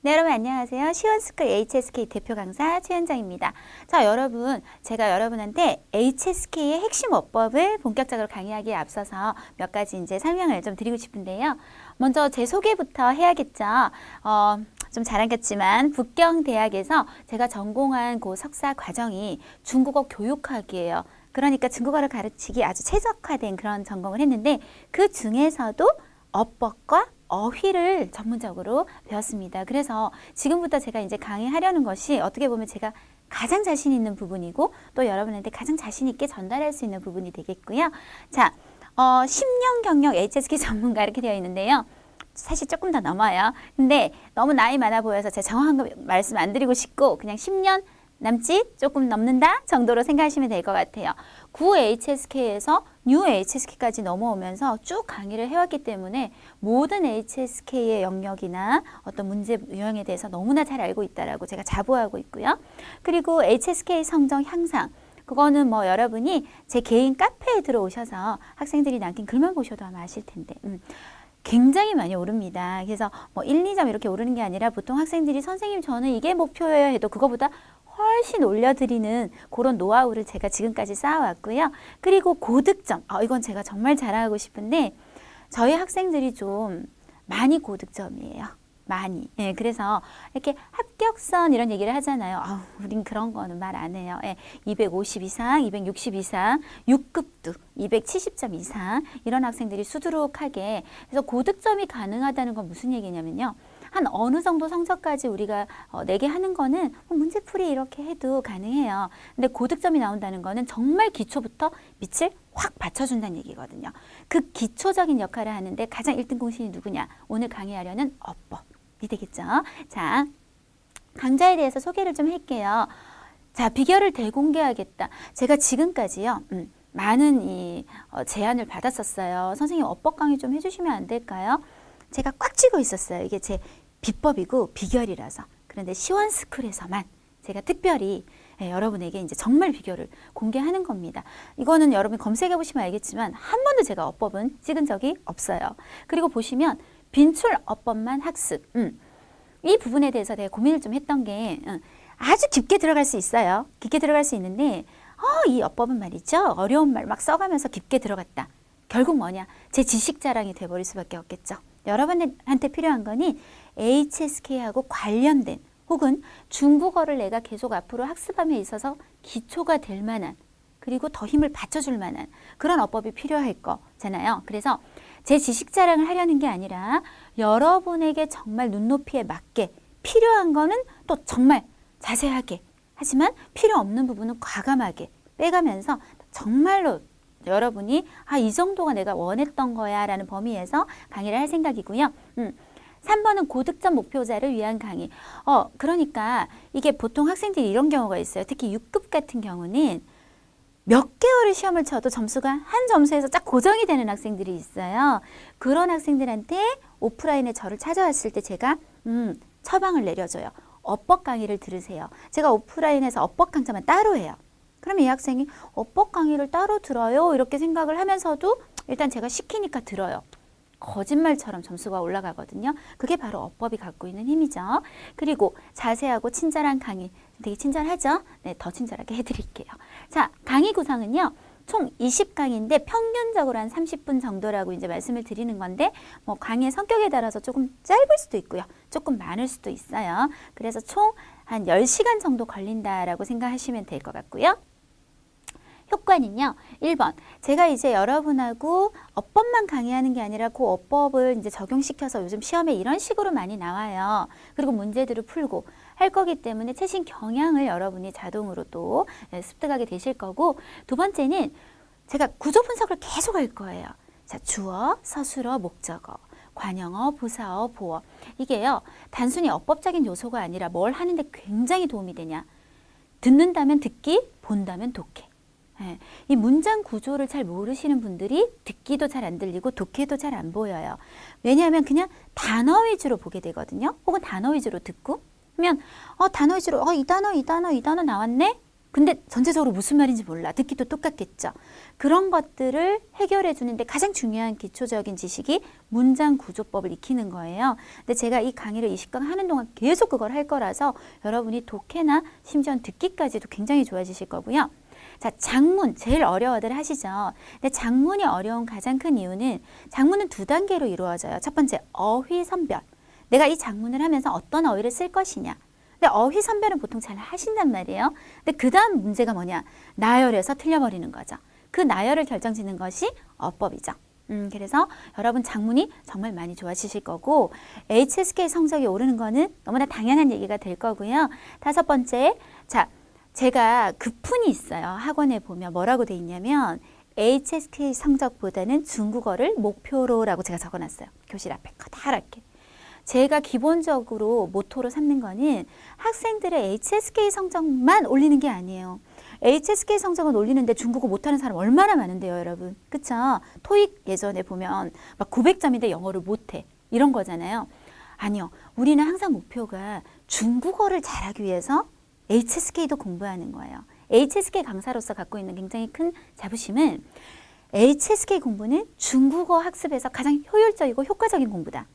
네, 여러분 안녕하세요. 시원스쿨 HSK 대표 강사 최현정입니다. 자, 여러분, 제가 여러분한테 HSK의 핵심 어법을 본격적으로 강의하기에 앞서서 몇 가지 이제 설명을 좀 드리고 싶은데요. 먼저 제 소개부터 해야겠죠. 좀 자랑같지만 북경대학에서 제가 전공한 그 석사 과정이 중국어 교육학이에요. 그러니까 중국어를 가르치기 아주 최적화된 그런 전공을 했는데 그 중에서도 어법과 어휘를 전문적으로 배웠습니다. 그래서 지금부터 제가 이제 강의하려는 것이 어떻게 보면 제가 가장 자신 있는 부분이고 또 여러분한테 가장 자신 있게 전달할 수 있는 부분이 되겠고요. 자, 10년 경력 HSK 전문가 이렇게 되어 있는데요. 사실 조금 더 넘어요. 근데 너무 나이 많아 보여서 제가 정확한 거 말씀 안 드리고 싶고 그냥 10년 남짓 조금 넘는다 정도로 생각하시면 될 것 같아요. 구 HSK에서 뉴 HSK까지 넘어오면서 쭉 강의를 해왔기 때문에 모든 HSK의 영역이나 어떤 문제 유형에 대해서 너무나 잘 알고 있다라고 제가 자부하고 있고요. 그리고 HSK 성적 향상 그거는 뭐 여러분이 제 개인 카페에 들어오셔서 학생들이 남긴 글만 보셔도 아마 아실 텐데 굉장히 많이 오릅니다. 그래서 뭐 1, 2점 이렇게 오르는 게 아니라 보통 학생들이 선생님 저는 이게 목표예요 해도 그거보다 훨씬 올려드리는 그런 노하우를 제가 지금까지 쌓아왔고요. 그리고 고득점, 이건 제가 정말 자랑하고 싶은데 저희 학생들이 좀 많이 고득점이에요. 많이. 예, 그래서 이렇게 합격선 이런 얘기를 하잖아요. 우린 그런 거는 말 안 해요. 250 이상, 260 이상, 6급도 270점 이상 이런 학생들이 수두룩하게 그래서 고득점이 가능하다는 건 무슨 얘기냐면요. 한 어느 정도 성적까지 우리가 내게 하는 거는 문제풀이 이렇게 해도 가능해요. 근데 고득점이 나온다는 거는 정말 기초부터 밑을 확 받쳐준다는 얘기거든요. 그 기초적인 역할을 하는데 가장 1등 공신이 누구냐? 오늘 강의하려는 어법이 되겠죠. 자, 강좌에 대해서 소개를 좀 할게요. 자, 비결을 대공개하겠다. 제가 지금까지요. 많은 제안을 받았었어요. 선생님 어법 강의 좀 해주시면 안 될까요? 제가 꽉 쥐고 있었어요. 이게 제 비법이고 비결이라서. 그런데 시원스쿨에서만 제가 특별히 여러분에게 이제 정말 비결을 공개하는 겁니다. 이거는 여러분 검색해 보시면 알겠지만 한 번도 제가 어법은 찍은 적이 없어요. 그리고 보시면 빈출 어법만 학습. 이 부분에 대해서 제가 고민을 좀 했던 게 아주 깊게 들어갈 수 있어요. 깊게 들어갈 수 있는데 이 어법은 말이죠. 어려운 말 막 써가면서 깊게 들어갔다. 결국 뭐냐? 제 지식 자랑이 돼버릴 수밖에 없겠죠. 여러분한테 필요한 거니 HSK하고 관련된 혹은 중국어를 내가 계속 앞으로 학습함에 있어서 기초가 될 만한 그리고 더 힘을 받쳐줄 만한 그런 어법이 필요할 거잖아요. 그래서 제 지식 자랑을 하려는 게 아니라 여러분에게 정말 눈높이에 맞게 필요한 거는 또 정말 자세하게 하지만 필요 없는 부분은 과감하게 빼가면서 정말로 여러분이 이 정도가 내가 원했던 거야 라는 범위에서 강의를 할 생각이고요. 3번은 고득점 목표자를 위한 강의. 그러니까 이게 보통 학생들이 이런 경우가 있어요. 특히 6급 같은 경우는 몇 개월의 시험을 쳐도 점수가 한 점수에서 딱 고정이 되는 학생들이 있어요. 그런 학생들한테 오프라인에 저를 찾아왔을 때 제가 처방을 내려줘요. 어법 강의를 들으세요. 제가 오프라인에서 어법 강좌만 따로 해요. 그러면 이 학생이 어법 강의를 따로 들어요? 이렇게 생각을 하면서도 일단 제가 시키니까 들어요. 거짓말처럼 점수가 올라가거든요. 그게 바로 어법이 갖고 있는 힘이죠. 그리고 자세하고 친절한 강의. 되게 친절하죠? 네, 더 친절하게 해드릴게요. 자, 강의 구성은요. 총 20강인데 평균적으로 한 30분 정도라고 이제 말씀을 드리는 건데 뭐 강의 성격에 따라서 조금 짧을 수도 있고요. 조금 많을 수도 있어요. 그래서 총 한 10시간 정도 걸린다라고 생각하시면 될 것 같고요. 효과는요. 1번. 제가 이제 여러분하고 어법만 강의하는 게 아니라 그 어법을 이제 적용시켜서 요즘 시험에 이런 식으로 많이 나와요. 그리고 문제들을 풀고 할 거기 때문에 최신 경향을 여러분이 자동으로 또 습득하게 되실 거고 두 번째는 제가 구조 분석을 계속 할 거예요. 자, 주어, 서술어, 목적어. 관형어, 부사어, 보어. 이게요. 단순히 어법적인 요소가 아니라 뭘 하는데 굉장히 도움이 되냐. 듣는다면 듣기, 본다면 독해. 이 문장 구조를 잘 모르시는 분들이 듣기도 잘 안 들리고 독해도 잘 안 보여요. 왜냐하면 그냥 단어 위주로 보게 되거든요. 혹은 단어 위주로 듣고 그러면 단어 위주로 이 단어 나왔네? 근데 전체적으로 무슨 말인지 몰라. 듣기도 똑같겠죠. 그런 것들을 해결해 주는데 가장 중요한 기초적인 지식이 문장 구조법을 익히는 거예요. 근데 제가 이 강의를 20강 하는 동안 계속 그걸 할 거라서 여러분이 독해나 심지어 듣기까지도 굉장히 좋아지실 거고요. 자, 장문 제일 어려워들 하시죠. 근데 장문이 어려운 가장 큰 이유는 장문은 두 단계로 이루어져요. 첫 번째, 어휘 선별. 내가 이 장문을 하면서 어떤 어휘를 쓸 것이냐. 근데 어휘 선별은 보통 잘 하신단 말이에요. 근데 그 다음 문제가 뭐냐? 나열해서 틀려버리는 거죠. 그 나열을 결정짓는 것이 어법이죠. 그래서 여러분 장문이 정말 많이 좋아지실 거고 HSK 성적이 오르는 거는 너무나 당연한 얘기가 될 거고요. 다섯 번째, 자, 제가 급훈이 있어요. 학원에 보면 뭐라고 돼 있냐면 HSK 성적보다는 중국어를 목표로라고 제가 적어놨어요. 교실 앞에 커다랗게. 제가 기본적으로 모토로 삼는 거는 학생들의 HSK 성적만 올리는 게 아니에요. HSK 성적은 올리는데 중국어 못하는 사람 얼마나 많은데요, 여러분. 그쵸? 토익 예전에 보면 막 900점인데 영어를 못해. 이런 거잖아요. 아니요. 우리는 항상 목표가 중국어를 잘하기 위해서 HSK도 공부하는 거예요. HSK 강사로서 갖고 있는 굉장히 큰 자부심은 HSK 공부는 중국어 학습에서 가장 효율적이고 효과적인 공부다.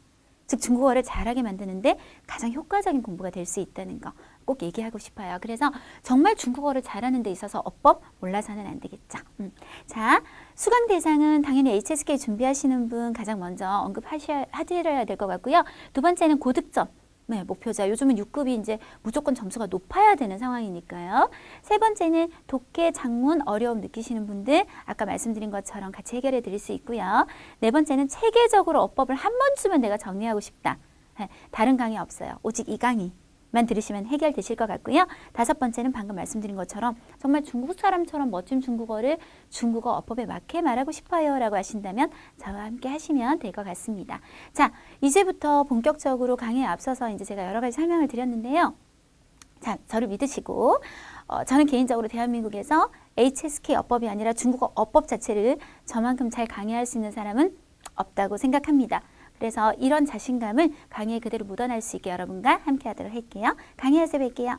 즉 중국어를 잘하게 만드는데 가장 효과적인 공부가 될 수 있다는 거 꼭 얘기하고 싶어요. 그래서 정말 중국어를 잘하는 데 있어서 어법 몰라서는 안 되겠죠. 자, 수강 대상은 당연히 HSK 준비하시는 분 가장 먼저 언급하셔야 될 것 같고요. 두 번째는 고득점. 네, 목표자. 요즘은 6급이 이제 무조건 점수가 높아야 되는 상황이니까요. 세 번째는 독해, 장문 어려움 느끼시는 분들 아까 말씀드린 것처럼 같이 해결해 드릴 수 있고요. 네 번째는 체계적으로 어법을 한 번쯤은 내가 정리하고 싶다. 네, 다른 강의 없어요. 오직 이 강의만 들으시면 해결되실 것 같고요. 다섯 번째는 방금 말씀드린 것처럼 정말 중국 사람처럼 멋진 중국어를 중국어 어법에 맞게 말하고 싶어요 라고 하신다면 저와 함께 하시면 될 것 같습니다. 자, 이제부터 본격적으로 강의에 앞서서 이제 제가 여러 가지 설명을 드렸는데요. 자, 저를 믿으시고 저는 개인적으로 대한민국에서 HSK 어법이 아니라 중국어 어법 자체를 저만큼 잘 강의할 수 있는 사람은 없다고 생각합니다. 그래서 이런 자신감을 강의에 그대로 묻어날 수 있게 여러분과 함께 하도록 할게요. 강의에서 뵐게요.